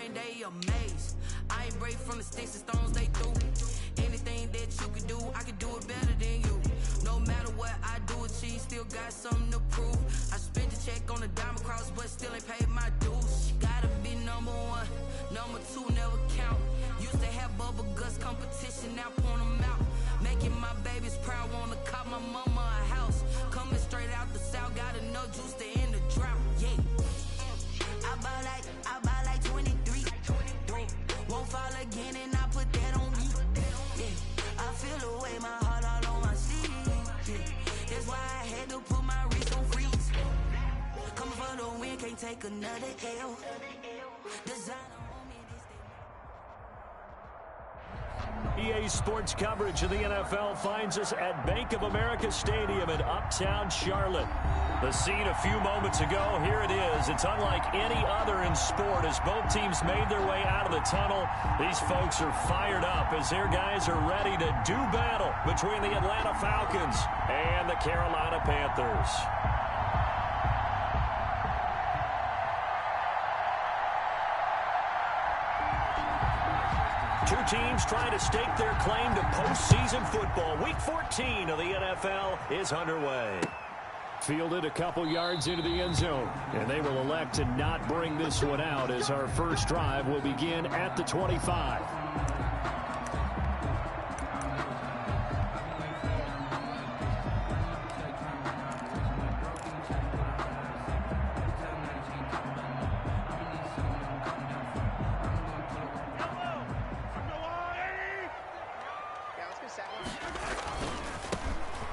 brain, they amazed. I ain't brave from the sticks and stones they threw. Anything that you can do, I can do it better than you. No matter what I do, achieve, still got something to prove. I spent the check on the diamond cross, but still ain't paid my dues. Gotta be number one, number two never count. Used to have bubble guts competition, now point them out. Making my babies proud, wanna cop my mama a house. Coming straight out the south, got enough juice to end the drought. Yeah. I buy like 23. Won't fall again and I put that on me. Yeah. I feel the way, my heart all on my sleeve. Yeah. That's why I had to put my wrist on freeze. Coming for the win, can't take another L. Designer. EA Sports coverage of the NFL finds us at Bank of America Stadium in Uptown Charlotte. The scene a few moments ago, here it is. It's unlike any other in sport as both teams made their way out of the tunnel. These folks are fired up as their guys are ready to do battle between the Atlanta Falcons and the Carolina Panthers. Two teams trying to stake their claim to postseason football. Week 14 of the NFL is underway. Fielded a couple yards into the end zone, and they will elect to not bring this one out as our first drive will begin at the 25.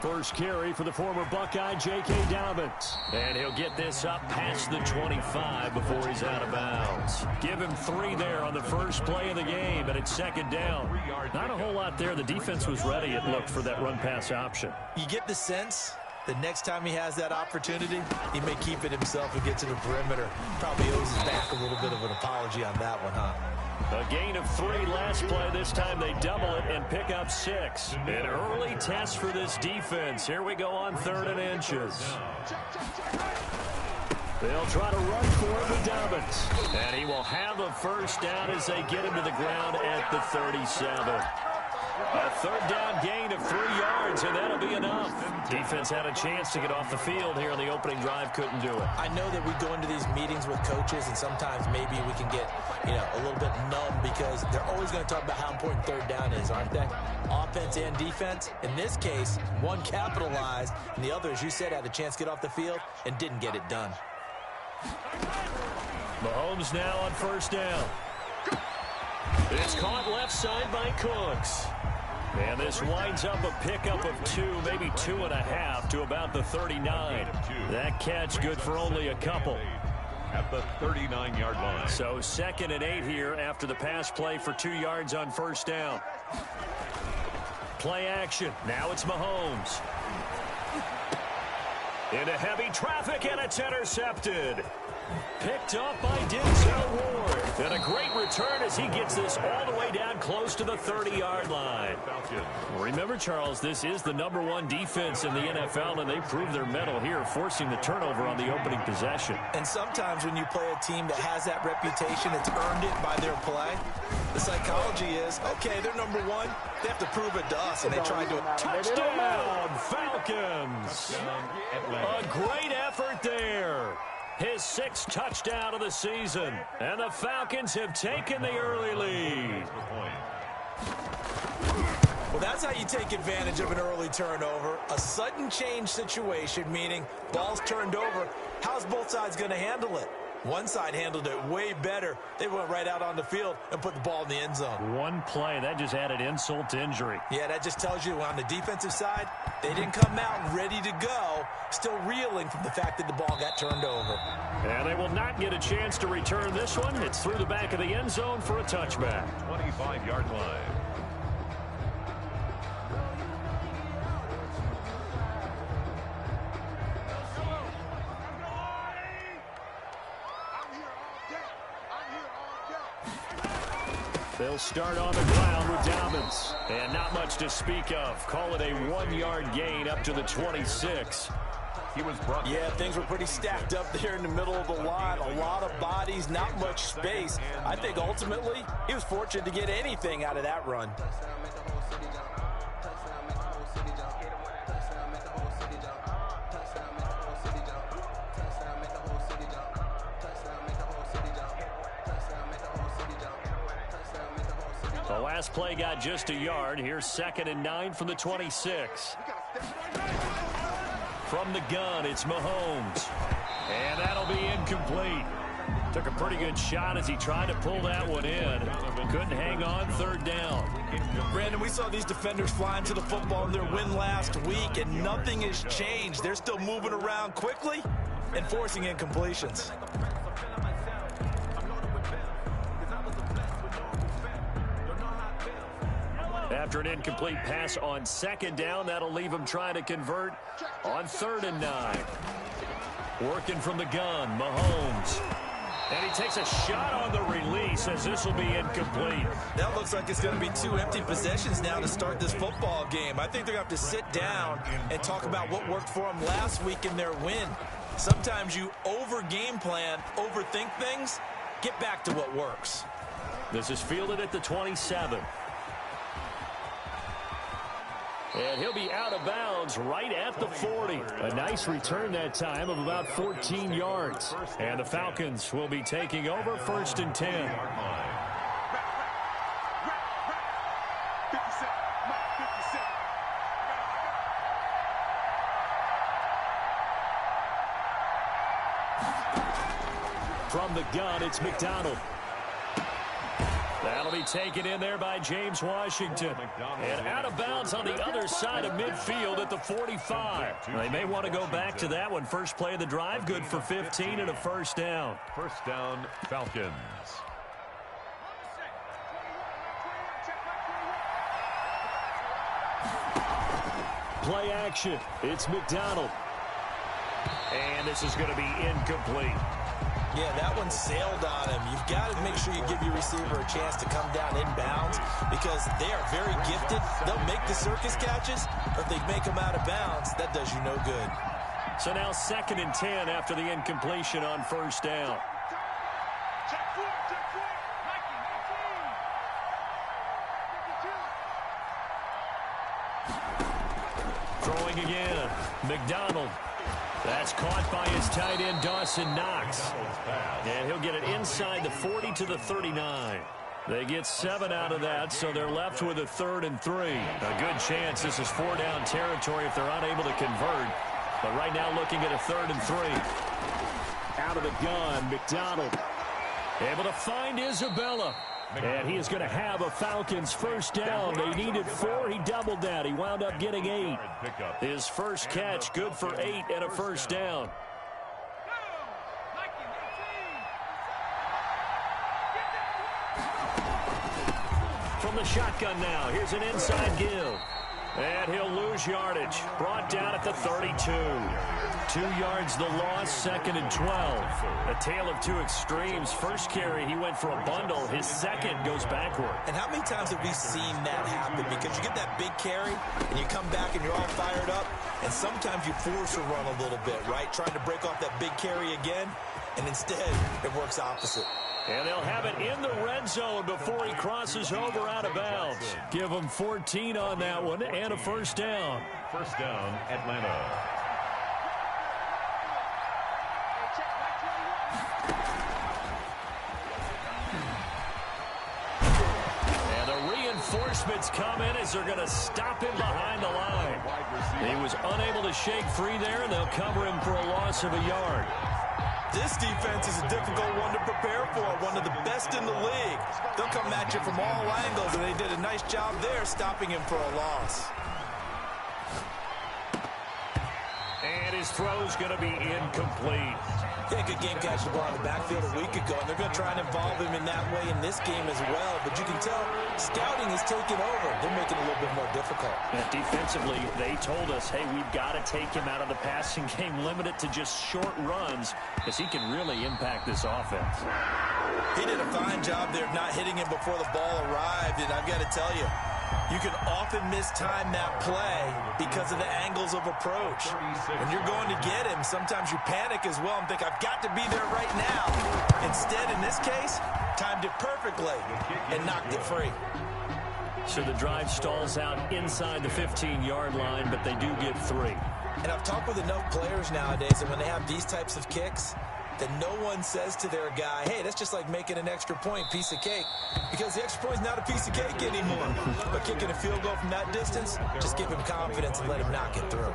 First carry for the former Buckeye, J.K. Dobbins. And he'll get this up past the 25 before he's out of bounds. Give him 3 there on the first play of the game, and it's second down. Not a whole lot there. The defense was ready, it looked, for that run-pass option. You get the sense the next time he has that opportunity, he may keep it himself and get to the perimeter. Probably owes his back a little bit of an apology on that one, huh? A gain of 3 last play. This time they double it and pick up 6. An early test for this defense. Here we go on 3rd and inches. They'll try to run for it with Dobbins. And he will have a first down as they get him to the ground at the 37. A 3rd down gain of 3 yards, and that'll be enough. Defense had a chance to get off the field here on the opening drive, couldn't do it. I know that we go into these meetings with coaches, and sometimes maybe we can get, a little bit numb because they're always going to talk about how important 3rd down is, aren't they? Offense and defense. In this case, one capitalized, and the other, as you said, had a chance to get off the field and didn't get it done. Mahomes now on first down. It's caught left side by Cooks. And this winds up a pickup of 2, maybe 2.5 to about the 39. That catch good for only a couple. At the 39-yard line. So 2nd and 8 here after the pass play for 2 yards on first down. Play action. Now it's Mahomes. Into heavy traffic, and it's intercepted. Picked up by Denzel Ward. And a great return as he gets this all the way down close to the 30-yard line. Remember, Charles, this is the #1 defense in the NFL, and they proved their mettle here, forcing the turnover on the opening possession. And sometimes when you play a team that has that reputation, it's earned it by their play. The psychology is, okay, they're #1. They have to prove it to us, and they try to. Touchdown, Falcons! A great effort there. His 6th touchdown of the season. And the Falcons have taken the early lead. Well, that's how you take advantage of an early turnover. A sudden change situation, meaning ball's turned over. How's both sides going to handle it? One side handled it way better. They went right out on the field and put the ball in the end zone. One play, that just added insult to injury. Yeah, that just tells you on the defensive side, they didn't come out ready to go, still reeling from the fact that the ball got turned over. And they will not get a chance to return this one. It's through the back of the end zone for a touchback. 25-yard line. They'll start on the ground with Dobbins. And not much to speak of. Call it a 1-yard gain up to the 26. He was brought. Yeah, things were pretty stacked up there in the middle of the line. A lot of bodies, not much space. I think ultimately he was fortunate to get anything out of that run. The last play got just a yard. Here's 2nd and 9 from the 26. From the gun, it's Mahomes. And that'll be incomplete. Took a pretty good shot as he tried to pull that one in. Couldn't hang on, 3rd down. Brandon, we saw these defenders flying to the football in their win last week, and nothing has changed. They're still moving around quickly and forcing incompletions. After an incomplete pass on 2nd down, that'll leave him trying to convert on 3rd and 9. Working from the gun, Mahomes. And he takes a shot on the release as this will be incomplete. That looks like it's going to be 2 empty possessions now to start this football game. I think they're going to have to sit down and talk about what worked for them last week in their win. Sometimes you over-game plan, overthink things, get back to what works. This is fielded at the 27. And he'll be out of bounds right at the 40. A nice return that time of about 14 yards. And the Falcons will be taking over 1st and 10. From the gun, it's McDonald. That'll be taken in there by James Washington. And out of bounds on the other side of midfield at the 45. They may want to go back to that one. First play of the drive, good for 15 and a 1st down. 1st down, Falcons. Play action. It's McDonald. And this is going to be incomplete. Yeah, that one sailed on him. You've got to make sure you give your receiver a chance to come down inbounds because they are very gifted. They'll make the circus catches, but if they make them out of bounds, that does you no good. So now 2nd and 10 after the incompletion on 1st down. Throwing again. McDonald. That's caught by his tight end, Dawson Knox. And he'll get it inside the 40 to the 39. They get 7 out of that, so they're left with a 3rd and 3. A good chance this is 4-down territory if they're unable to convert. But right now looking at a 3rd and 3. Out of the gun, McDonald. Able to find Isabella. And he is going to have a Falcons 1st down. They needed 4. He doubled that. He wound up getting 8. His first catch, good for 8 and a 1st down. From the shotgun now, here's an inside give. And he'll lose yardage. Brought down at the 32. 2 yards the loss, 2nd and 12. A tale of 2 extremes. First carry, he went for a bundle. His second goes backward. And how many times have we seen that happen? Because you get that big carry, and you come back and you're all fired up, and sometimes you force a run a little bit, right? Trying to break off that big carry again, and instead it works opposite. And they'll have it in the red zone before he crosses over out of bounds. Give him 14 on that one and a 1st down. 1st down, Atlanta. And the reinforcements come in as they're going to stop him behind the line. He was unable to shake free there, and they'll cover him for a loss of a yard. This defense is a difficult one to prepare for, one of the best in the league. They'll come at you from all angles, and they did a nice job there stopping him for a loss. And his throw's going to be incomplete. Yeah, good game catch the ball in the backfield a week ago, and they're going to try and involve him in that way in this game as well. But you can tell scouting is taking over. They're making it a little bit more difficult. And defensively, they told us, hey, we've got to take him out of the passing game, limit it to just short runs, because he can really impact this offense. He did a fine job there of not hitting him before the ball arrived, and I've got to tell you, You can often mistime that play because of the angles of approach. When you're going to get him, sometimes you panic as well and think, I've got to be there right now. Instead, in this case, timed it perfectly and knocked it free. So the drive stalls out inside the 15-yard line, but they do get 3. And I've talked with enough players nowadays, and when they have these types of kicks, that no one says to their guy, hey, that's just like making an extra point, piece of cake. Because the extra point is not a piece of cake anymore. But kicking a field goal from that distance, just give him confidence and let him knock it through.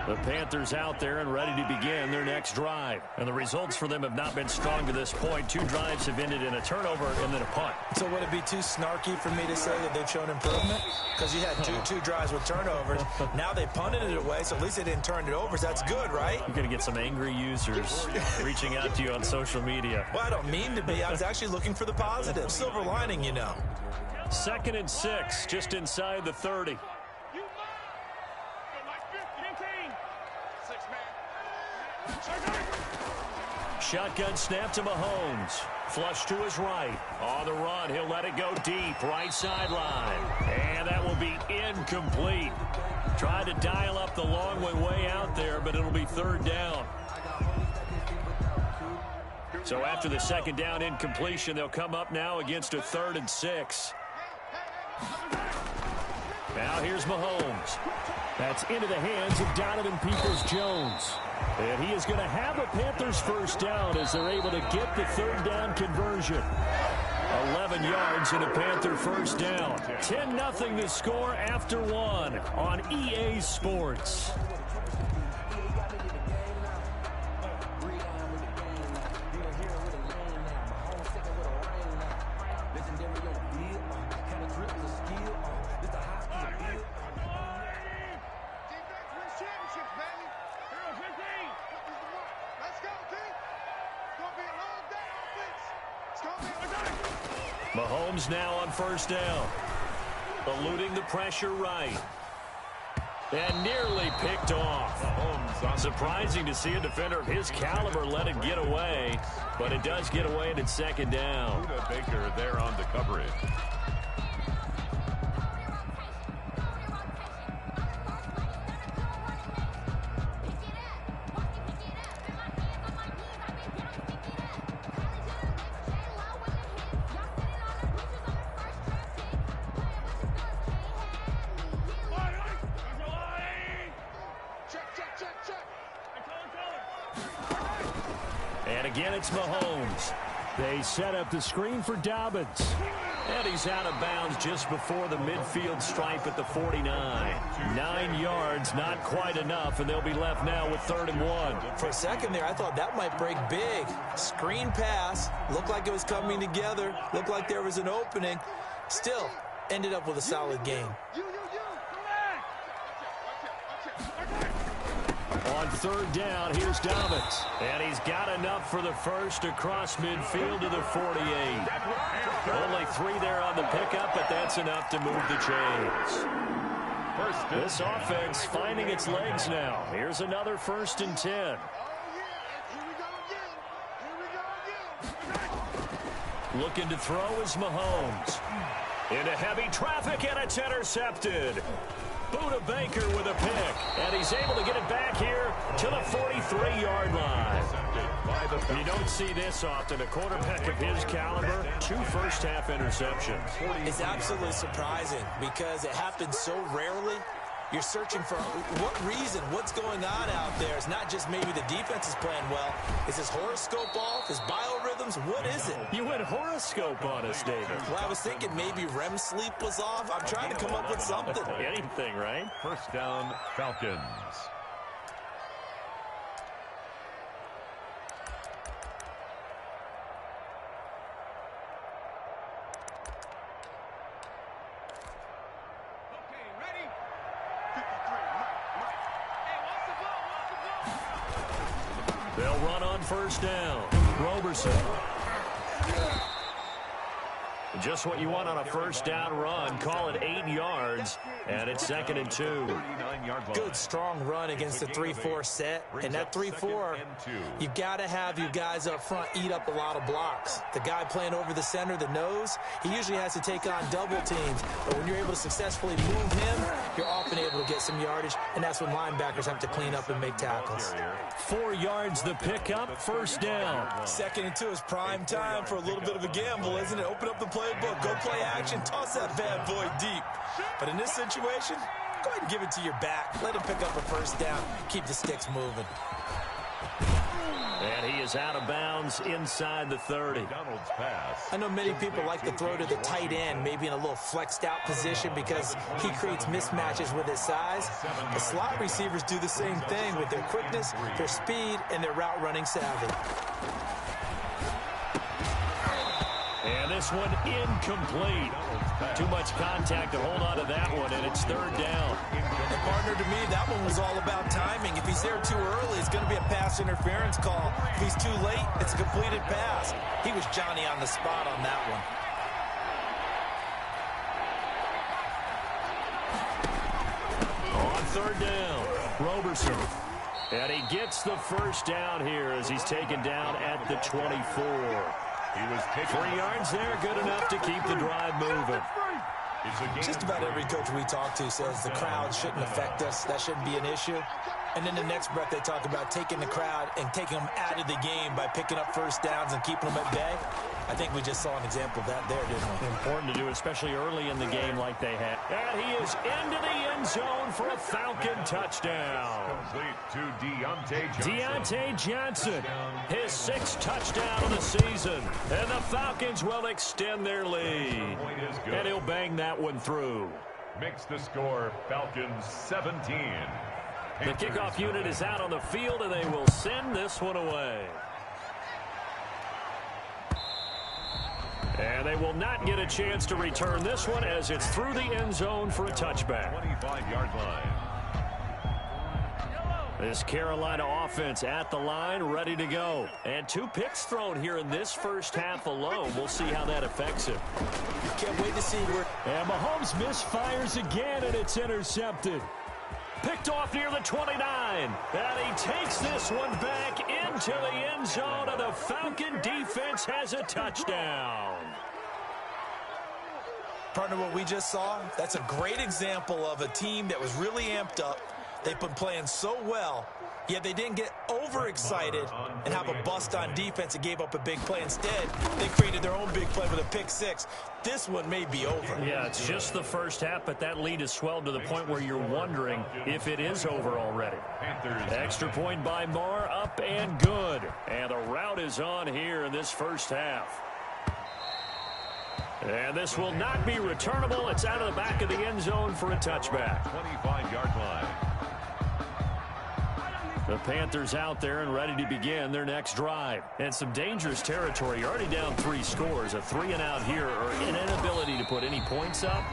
The Panthers out there and ready to begin their next drive. And the results for them have not been strong to this point. 2 drives have ended in a turnover and then a punt. So would it be too snarky for me to say that they've shown improvement? Because you had two drives with turnovers. Now they punted it away, so at least they didn't turn it over. So that's good, right? You're going to get some angry users reaching out to you on social media. Well, I don't mean to be. I was actually looking for the positive. Silver lining, you know. 2nd and 6, just inside the 30. Shotgun snap to Mahomes. Flush to his right. On the run, he'll let it go deep. Right sideline. And that will be incomplete. Tried to dial up the long way out there, but it'll be 3rd down. So after the 2nd down incompletion, they'll come up now against a 3rd and 6. Now here's Mahomes. That's into the hands of Donovan Peoples-Jones. And he is going to have a Panthers first down as they're able to get the 3rd down conversion. 11 yards and a Panther first down. 10-0 the score after 1 on EA Sports. Mahomes now on first down. Eluding the pressure right. And nearly picked off. Surprising to see a defender of his caliber let it get away, but it does get away and it's 2nd down. Baker there on the coverage. And again, it's Mahomes. They set up the screen for Dobbins. And he's out of bounds just before the midfield stripe at the 49. 9 yards, not quite enough, and they'll be left now with 3rd and 1. For a second there, I thought that might break big. Screen pass. Looked like it was coming together. Looked like there was an opening. Still, ended up with a solid game. On 3rd down, here's Dobbins. And he's got enough for the first across midfield to the 48. Only 3 there on the pickup, but that's enough to move the chains. This offense finding its legs now. Here's another 1st and 10. Looking to throw is Mahomes. Into heavy traffic, and it's intercepted. Buda Baker with a pick, and he's able to get it back here to the 43-yard line. You don't see this often. A quarterback of his caliber, 2 first-half interceptions. It's absolutely surprising because it happens so rarely. You're searching for what reason, what's going on out there. It's not just maybe the defense is playing well. Is his horoscope off? His biorhythms? What is it? You went horoscope on us, David. Well, I was thinking maybe REM sleep was off. I'm trying to come up with something. Anything, right? First down, Falcons. They'll run on first down. Roberson. Just what you want on a first down run. Call it 8 yards, and it's 2nd and 2. Good, strong run against the 3-4 set. And that 3-4, you've got to have your guys up front eat up a lot of blocks. The guy playing over the center, the nose, he usually has to take on double teams. But when you're able to successfully move him, you're often able to get some yardage, and that's when linebackers have to clean up and make tackles. 4 yards the pickup, first down. 2nd and 2 is prime time for a little bit of a gamble, isn't it? Open up the playbook, go play action, toss that bad boy deep. But in this situation, go ahead and give it to your back. Let him pick up a first down. Keep the sticks moving. And he is out of bounds inside the 30. I know many people like to throw to the tight end, maybe in a little flexed out position because he creates mismatches with his size. The slot receivers do the same thing with their quickness, their speed, and their route running savvy. And this one incomplete. Too much contact to hold on to that one, and it's 3rd down. And partner, to me, that one was all about timing. If he's there too early, it's going to be a pass interference call. If he's too late, it's a completed pass. He was Johnny on the spot on that one. On 3rd down, Roberson. And he gets the first down here as he's taken down at the 24. He was 3 yards there, good enough to keep the drive moving. Just about every coach we talk to says the crowd shouldn't affect us. That shouldn't be an issue. And then the next breath they talk about taking the crowd and taking them out of the game by picking up first downs and keeping them at bay. I think we just saw an example of that there, didn't we? Important to do, especially early in the game like they had. And he is into the end zone for a Falcon touchdown. complete to Deontay Johnson. Deontay Johnson, his 6th touchdown of the season. And the Falcons will extend their lead. And he'll bang that one through. Makes the score Falcons 17. The kickoff unit is out on the field, and they will send this one away. And they will not get a chance to return this one as it's through the end zone for a touchback. 25-yard line. This Carolina offense at the line, ready to go. And 2 picks thrown here in this first half alone. We'll see how that affects him. Can't wait to see where... And Mahomes misfires again, and it's intercepted. Picked off near the 29. And he takes this one back into the end zone, and the Falcon defense has a touchdown. Partner, what we just saw, that's a great example of a team that was really amped up. They've been playing so well, yet they didn't get overexcited and have a bust on defense and gave up a big play. Instead, they created their own big play with a pick 6. This one may be over. Yeah, it's just the first half, but that lead has swelled to the point where you're wondering if it is over already. Extra point by Marr, up and good. And the route is on here in this first half. And this will not be returnable. It's out of the back of the end zone for a touchback. 25-yard line. The Panthers out there and ready to begin their next drive. And some dangerous territory. You're already down 3 scores. A 3-and-out here or an inability to put any points up.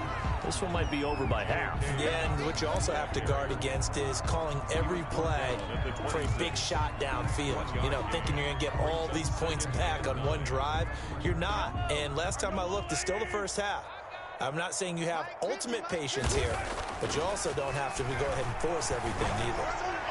This one might be over by half. Yeah, and what you also have to guard against is calling every play for a big shot downfield. You know, thinking you're going to get all these points back on one drive. You're not. And last time I looked, it's still the first half. I'm not saying you have ultimate patience here, but you also don't have to go ahead and force everything either.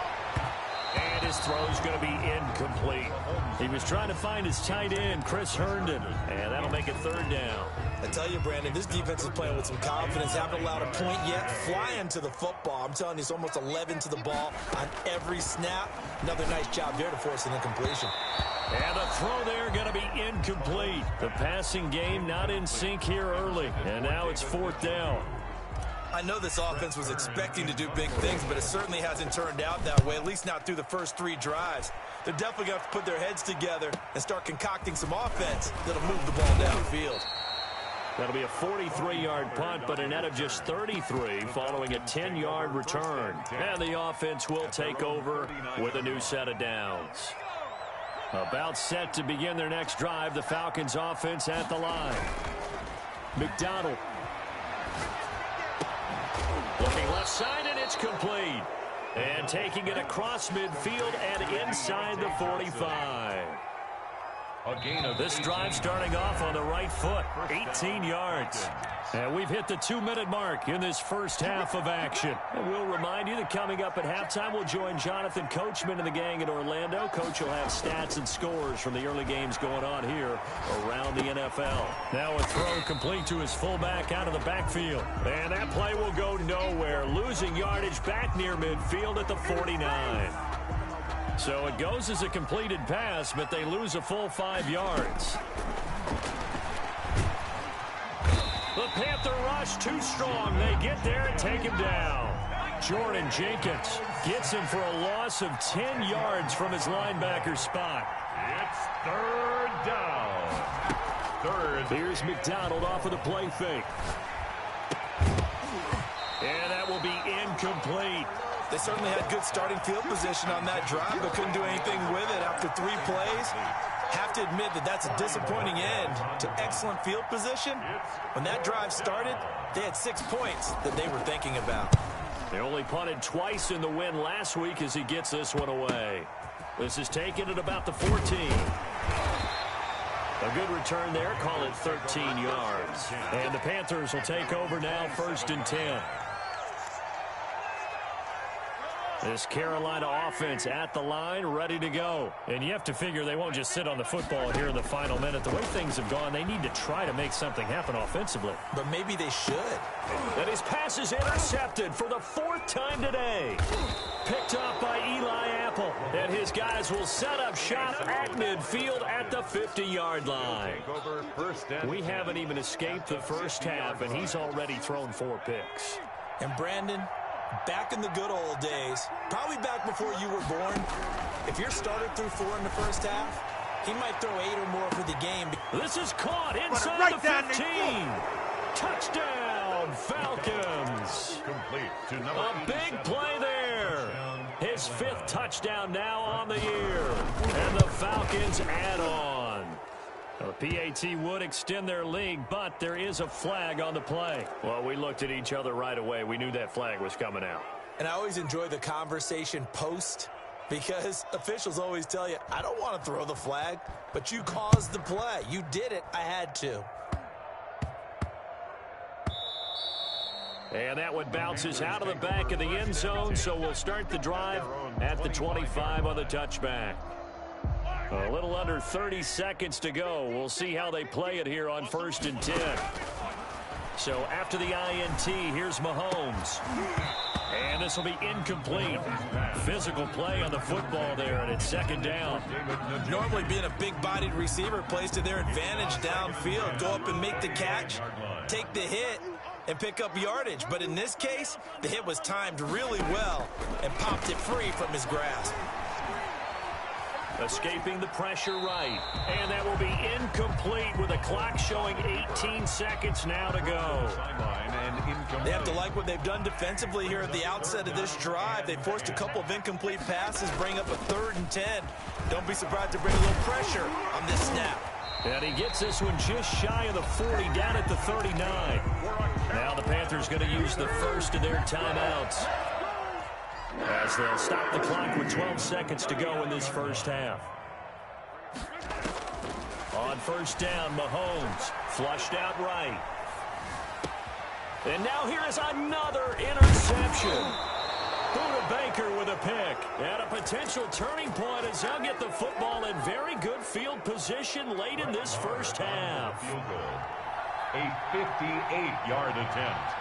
And his throw's going to be incomplete. He was trying to find his tight end, Chris Herndon, and that'll make it 3rd down. I tell you, Brandon, this defense is playing with some confidence. Haven't allowed a point yet. Flying to the football. I'm telling you, it's almost 11 to the ball on every snap. Another nice job there to force an incompletion. And the throw there going to be incomplete. The passing game not in sync here early, and now it's 4th down. I know this offense was expecting to do big things, but it certainly hasn't turned out that way, at least not through the first 3 drives. They're definitely going to have to put their heads together and start concocting some offense that'll move the ball downfield. That'll be a 43-yard punt, but a net of just 33 following a 10-yard return. And the offense will take over with a new set of downs. About set to begin their next drive, the Falcons offense at the line. McDonald. Looking left side, and it's complete. And taking it across midfield and inside the 45. A gain of This drive starting off on the right foot, 18 yards. And we've hit the 2-minute mark in this first half of action. And we'll remind you that coming up at halftime, we'll join Jonathan Coachman and the gang in Orlando. Coach will have stats and scores from the early games going on here around the NFL. Now a throw complete to his fullback out of the backfield. And that play will go nowhere, losing yardage back near midfield at the 49. So it goes as a completed pass, but they lose a full 5 yards. The Panther rush too strong. They get there and take him down. Jordan Jenkins gets him for a loss of 10 yards from his linebacker spot. It's third down. Here's McDonald off of the play fake. And that will be incomplete. They certainly had good starting field position on that drive, but couldn't do anything with it after 3 plays. Have to admit that that's a disappointing end to excellent field position. When that drive started, they had 6 points that they were thinking about. They only punted twice in the win last week as he gets this one away. This is taken at about the 14. A good return there, call it 13 yards. And the Panthers will take over now, 1st and 10. This Carolina offense at the line, ready to go. And you have to figure they won't just sit on the football here in the final minute. The way things have gone, they need to try to make something happen offensively. But maybe they should. And his pass is intercepted for the 4th time today. Picked up by Eli Apple. And his guys will set up shop at midfield at the 50-yard line. We haven't even escaped the first half, and he's already thrown 4 picks. And Brandon, back in the good old days, probably back before you were born, if your starter threw 4 in the first half, he might throw 8 or more for the game. This is caught inside the 15. Touchdown, Falcons. A big play there. His 5th touchdown now on the year. And the Falcons add on. The PAT would extend their lead, but there is a flag on the play. Well, we looked at each other right away. We knew that flag was coming out. And I always enjoy the conversation post, because officials always tell you, I don't want to throw the flag, but you caused the play. You did it. I had to. And that one bounces out of the back of the end zone, so we'll start the drive at the 25 on the touchback. A little under 30 seconds to go. We'll see how they play it here on 1st and 10. So after the INT, here's Mahomes. And this will be incomplete. Physical play on the football there, and it's 2nd down. Normally being a big-bodied receiver plays to their advantage downfield. Go up and make the catch, take the hit, and pick up yardage. But in this case, the hit was timed really well and popped it free from his grasp. Escaping the pressure right. And that will be incomplete with the clock showing 18 seconds now to go. They have to like what they've done defensively here at the outset of this drive. They forced a couple of incomplete passes, bring up a 3rd and 10. Don't be surprised to bring a little pressure on this snap. And he gets this one just shy of the 40, down at the 39. Now the Panthers going to use the first of their timeouts, as they'll stop the clock with 12 seconds to go in this first half. On 1st down, Mahomes flushed out right. And now here is another interception. Buda Baker with a pick. And a potential turning point as they'll get the football in very good field position late in this first half. Field goal. A 58-yard attempt.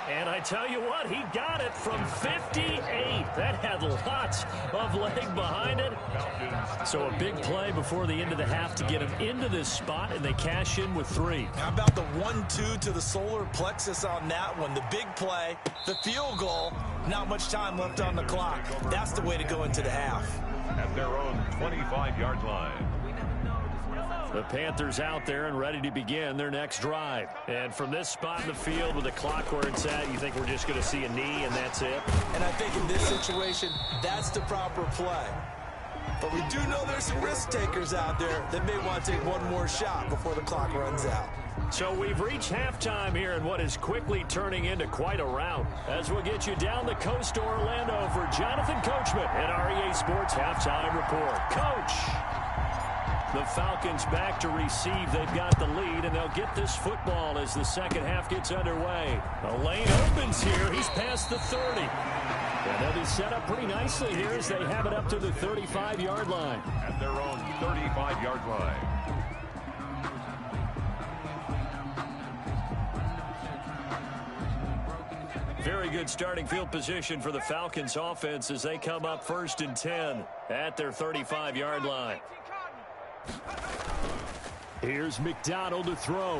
And I tell you what, he got it from 58. That had lots of leg behind it. So a big play before the end of the half to get him into this spot, and they cash in with 3. How about the 1-2 to the solar plexus on that one? The big play, the field goal, not much time left on the clock. That's the way to go into the half. At their own 25-yard line. The Panthers out there and ready to begin their next drive. And from this spot in the field with the clock where it's at, you think we're just going to see a knee and that's it? And I think in this situation, that's the proper play. But we do know there's some risk takers out there that may want to take one more shot before the clock runs out. So we've reached halftime here in what is quickly turning into quite a rout. As we'll get you down the coast to Orlando for Jonathan Coachman at our EA Sports Halftime Report. Coach! The Falcons back to receive. They've got the lead, and they'll get this football as the second half gets underway. The lane opens here. He's past the 30. And they'll be set up pretty nicely here as they have it up to the 35-yard line. At their own 35-yard line. Very good starting field position for the Falcons offense as they come up 1st and 10 at their 35-yard line. Here's McDonald to throw.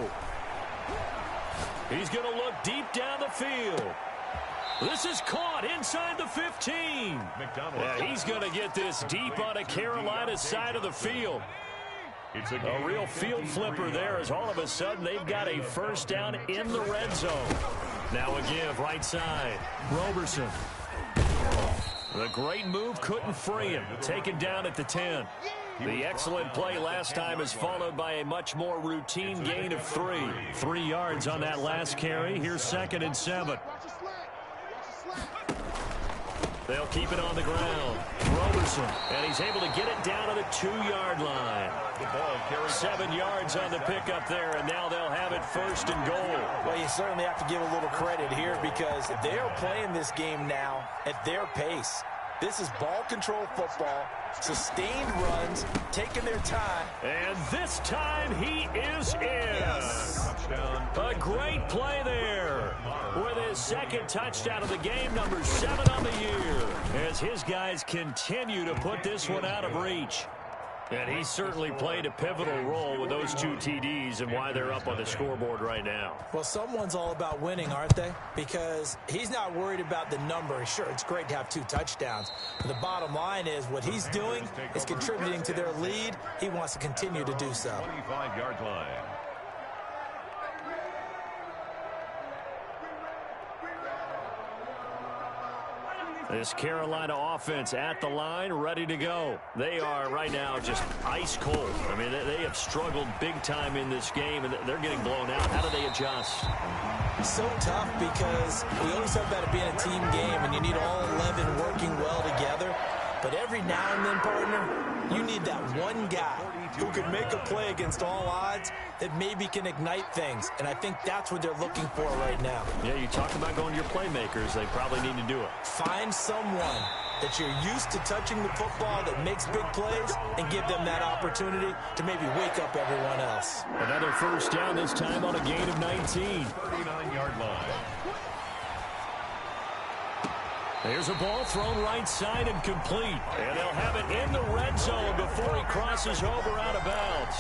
He's going to look deep down the field. This is caught inside the 15. Yeah, he's going to get this deep on a Carolina side of the field. It's A real field flipper there as all of a sudden they've got a first down in the red zone. Now a give right side. Roberson. The great move couldn't free him. Taken down at the 10. The excellent play last time is followed by a much more routine gain of 3. 3 yards on that last carry. Here's 2nd and 7. They'll keep it on the ground. Roberson, and he's able to get it down to the 2-yard line. 7 yards on the pickup there, and now they'll have it 1st and goal. Well, you certainly have to give a little credit here because they're playing this game now at their pace. This is ball control football, sustained runs, taking their time. And this time he is in. Yes. A great play there with his 2nd touchdown of the game, number 7 on the year, as his guys continue to put this one out of reach. And he certainly played a pivotal role with those 2 TDs and why they're up on the scoreboard right now. Well, someone's all about winning, aren't they? Because he's not worried about the number. Sure, it's great to have 2 touchdowns. But the bottom line is what he's doing is contributing to their lead. He wants to continue to do so. 25-yard line. This Carolina offense at the line, ready to go. They are right now just ice cold. I mean, they have struggled big time in this game, and they're getting blown out. How do they adjust? So tough because we always talk about it being a team game, and you need all 11 working well together. But every now and then, partner, you need that one guy who can make a play against all odds that maybe can ignite things. And I think that's what they're looking for right now. Yeah, you talk about going to your playmakers. They probably need to do it. Find someone that you're used to touching the football that makes big plays and give them that opportunity to maybe wake up everyone else. Another 1st down, this time on a gain of 19. 39-yard line. There's a ball thrown right side and complete. And they'll have it in the red zone before he crosses over out of bounds.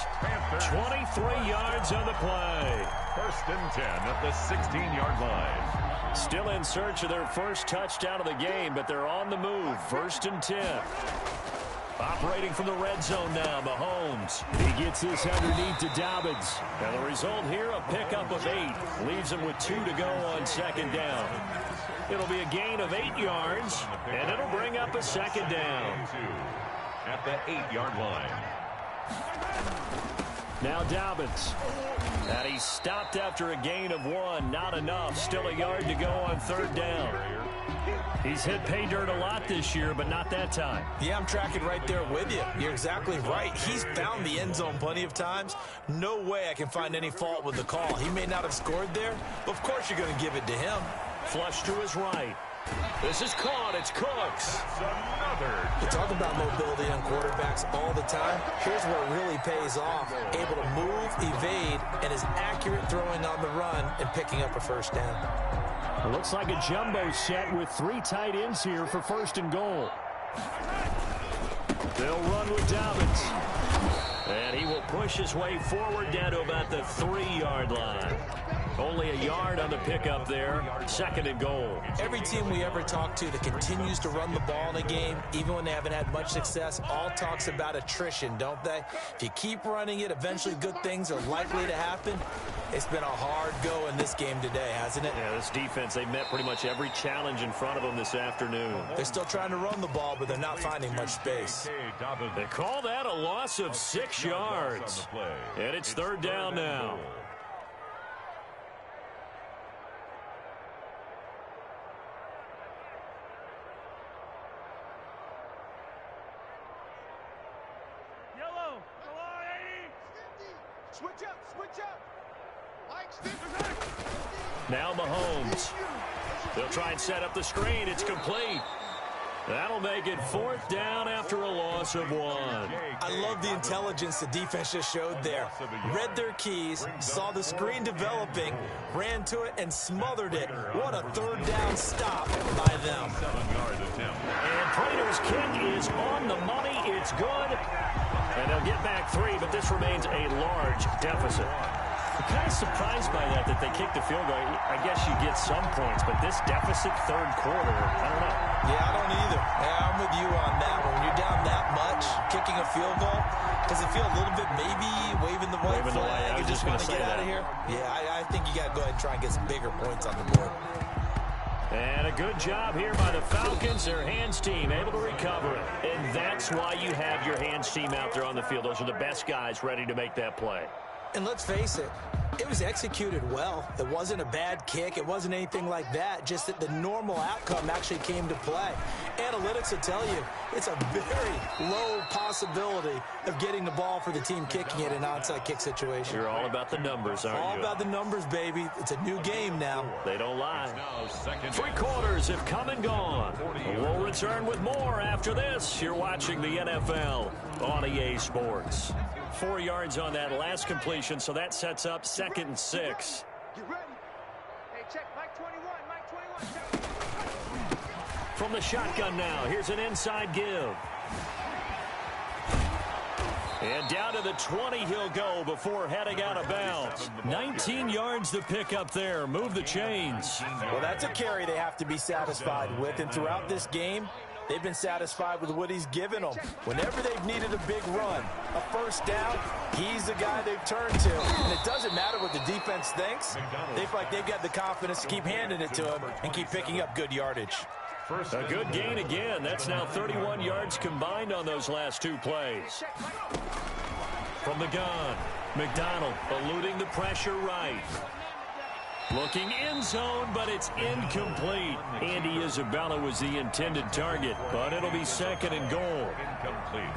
23 yards on the play. 1st and 10 at the 16-yard line. Still in search of their 1st touchdown of the game, but they're on the move. 1st and 10. Operating from the red zone now, Mahomes. He gets this underneath to Dobbins. And the result here, a pickup of 8. Leaves him with 2 to go on 2nd down. It'll be a gain of 8 yards, and it'll bring up a 2nd down. At the 8-yard line. Now Dobbins. And he's stopped after a gain of 1. Not enough. Still a yard to go on 3rd down. He's hit pay dirt a lot this year, but not that time. Yeah, I'm tracking right there with you. You're exactly right. He's found the end zone plenty of times. No way I can find any fault with the call. He may not have scored there, but of course you're going to give it to him. Flush to his right. This is caught. It's Cooks. You talk about mobility on quarterbacks all the time. Here's where it really pays off. Able to move, evade, and is accurate throwing on the run and picking up a 1st down. It looks like a jumbo set with 3 tight ends here for 1st and goal. They'll run with Dobbins. And he will push his way forward down to about the 3-yard line. Only a yard on the pickup there. 2nd and goal. Every team we ever talk to that continues to run the ball in a game, even when they haven't had much success, all talks about attrition, don't they? If you keep running it, eventually good things are likely to happen. It's been a hard go in this game today, hasn't it? Yeah, this defense, they met pretty much every challenge in front of them this afternoon. They're still trying to run the ball, but they're not finding much space. They call that a loss of 6 yards. And it's 3rd down now. Now Mahomes. They'll try and set up the screen. It's complete. That'll make it 4th down after a loss of 1. I love the intelligence the defense just showed there. Read their keys, saw the screen developing, ran to it, and smothered it. What a 3rd down stop by them. And Prater's kick is on the money. It's good. And they'll get back 3, but this remains a large deficit. I'm kind of surprised by that they kicked the field goal. I guess you get some points, but this deficit 3rd quarter, I don't know. Yeah, I don't either. Yeah, I'm with you on that one. When you're down that much, kicking a field goal, does it feel a little bit maybe waving the white flag and just want to get out of here? Yeah, I think you got to go ahead and try and get some bigger points on the board. And a good job here by the Falcons. Their hands team able to recover it. And that's why you have your hands team out there on the field. Those are the best guys ready to make that play. And let's face it, it was executed well. It wasn't a bad kick. It wasn't anything like that. Just that the normal outcome actually came to play. Analytics will tell you it's a very low possibility of getting the ball for the team kicking it in an onside kick situation. You're all about the numbers, aren't you? All about the numbers, baby. It's a new game now. They don't lie. 3 quarters have come and gone. We'll return with more after this. You're watching the NFL on EA Sports. 4 yards on that last completion, so that sets up 2nd and 6. You ready? Hey, check Mike 21, Mike 21. From the shotgun now, here's an inside give. And down to the 20 he'll go before heading out of bounds. 19 yards to pick up there. Move the chains. Well, that's a carry they have to be satisfied with, and throughout this game, they've been satisfied with what he's given them. Whenever they've needed a big run, a 1st down, he's the guy they've turned to. And it doesn't matter what the defense thinks. They feel like they've got the confidence to keep handing it to him and keep picking up good yardage. A good gain again. That's now 31 yards combined on those last 2 plays. From the gun, McDonald eluding the pressure right. Looking end zone, but it's incomplete. Andy Isabella was the intended target, but it'll be 2nd and goal.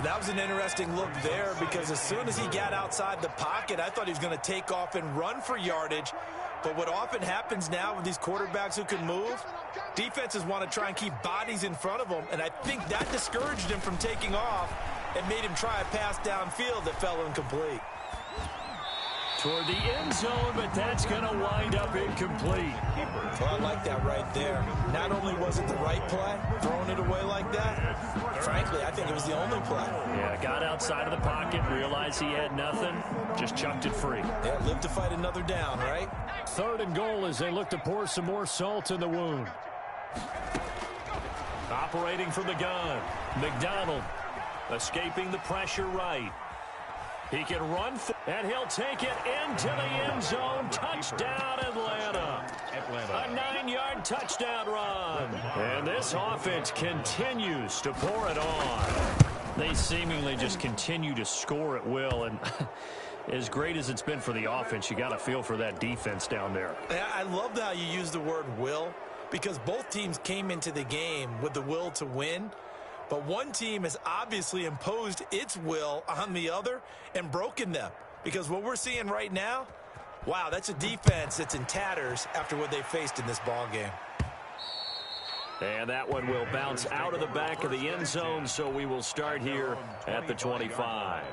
That was an interesting look there because as soon as he got outside the pocket, I thought he was going to take off and run for yardage. But what often happens now with these quarterbacks who can move, defenses want to try and keep bodies in front of them, and I think that discouraged him from taking off and made him try a pass downfield that fell incomplete. Toward the end zone, but that's going to wind up incomplete. Well, I like that right there. Not only was it the right play, throwing it away like that, frankly, I think it was the only play. Yeah, got outside of the pocket, realized he had nothing, just chucked it free. Yeah, live to fight another down, right? 3rd and goal as they look to pour some more salt in the wound. Operating from the gun, McDonald escaping the pressure right. He can run, and he'll take it into the end zone. Touchdown, Atlanta. A 9-yard touchdown run. And this offense continues to pour it on. They seemingly just continue to score at will, and as great as it's been for the offense, you got to feel for that defense down there. I love how you use the word will, because both teams came into the game with the will to win. But one team has obviously imposed its will on the other and broken them. Because what we're seeing right now, wow, that's a defense that's in tatters after what they faced in this ball game. And that one will bounce out of the back of the end zone, so we will start here at the 25.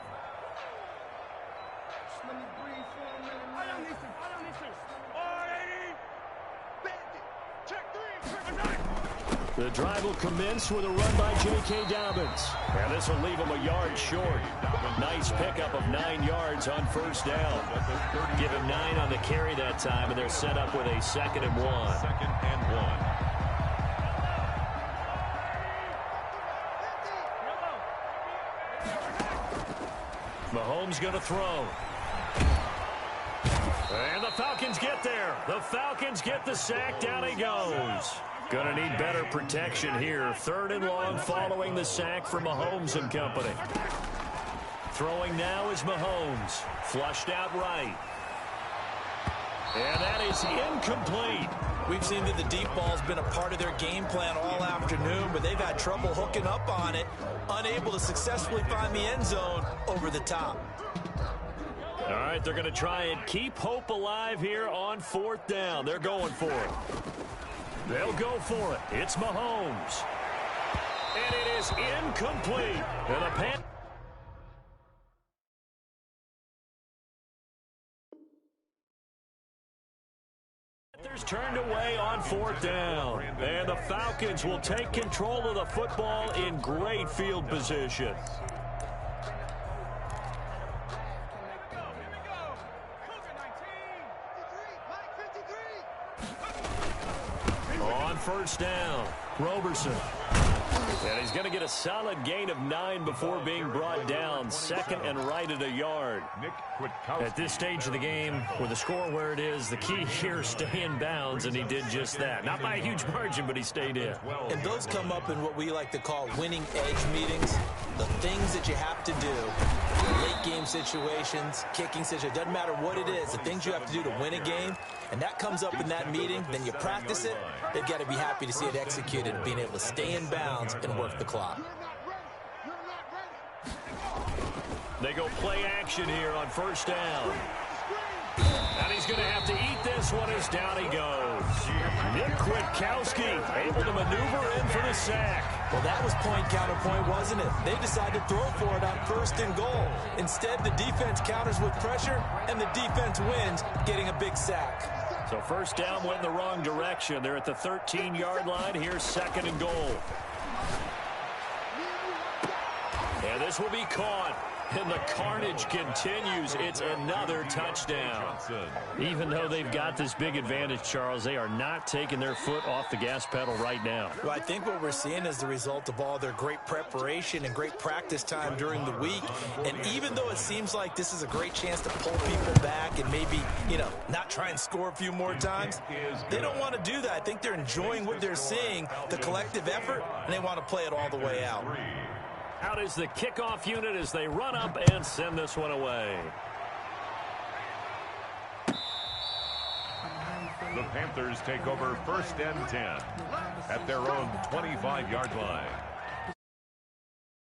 The drive will commence with a run by J.K. Dobbins. And this will leave him a yard short. Nice pickup of 9 yards on 1st down. Give him 9 on the carry that time, and they're set up with a 2nd and 1. 2nd and 1. Mahomes going to throw. And the Falcons get there. The Falcons get the sack. Down he goes. Going to need better protection here. 3rd and long following the sack from Mahomes and company. Throwing now is Mahomes. Flushed out right. And that is incomplete. We've seen that the deep ball's been a part of their game plan all afternoon, but they've had trouble hooking up on it, unable to successfully find the end zone over the top. All right, they're going to try and keep hope alive here on 4th down. They're going for it. They'll go for it. It's Mahomes. And it is incomplete. And a Panthers turned away on 4th down. And the Falcons will take control of the football in great field position. On 1st down, Roberson. And he's going to get a solid gain of 9 before being brought down. 2nd and right at a yard. At this stage of the game, with the score where it is, the key here is stay in bounds, and he did just that. Not by a huge margin, but he stayed in. And those come up in what we like to call winning edge meetings. The things that you have to do, late game situations, kicking situations, doesn't matter what it is, the things you have to do to win a game, and that comes up in that meeting, then you practice it. They've got to be happy to see it executed, being able to stay in bounds and work the clock. They go play action here on 1st down. And he's going to have to eat this one as down he goes. Nick Kwiatkowski able to maneuver in for the sack. Well, that was point counterpoint, wasn't it? They decided to throw for it on 1st and goal. Instead, the defense counters with pressure, and the defense wins, getting a big sack. So 1st down went in the wrong direction. They're at the 13-yard line. Here's 2nd and goal. And this will be caught. And the carnage continues. It's another touchdown. Even though they've got this big advantage, Charles, they are not taking their foot off the gas pedal right now. Well, I think what we're seeing is the result of all their great preparation and great practice time during the week. And even though it seems like this is a great chance to pull people back and maybe, not try and score a few more times, they don't want to do that. I think they're enjoying what they're seeing, the collective effort, and they want to play it all the way out. Out is the kickoff unit as they run up and send this one away. The Panthers take over 1st and 10 at their own 25-yard line.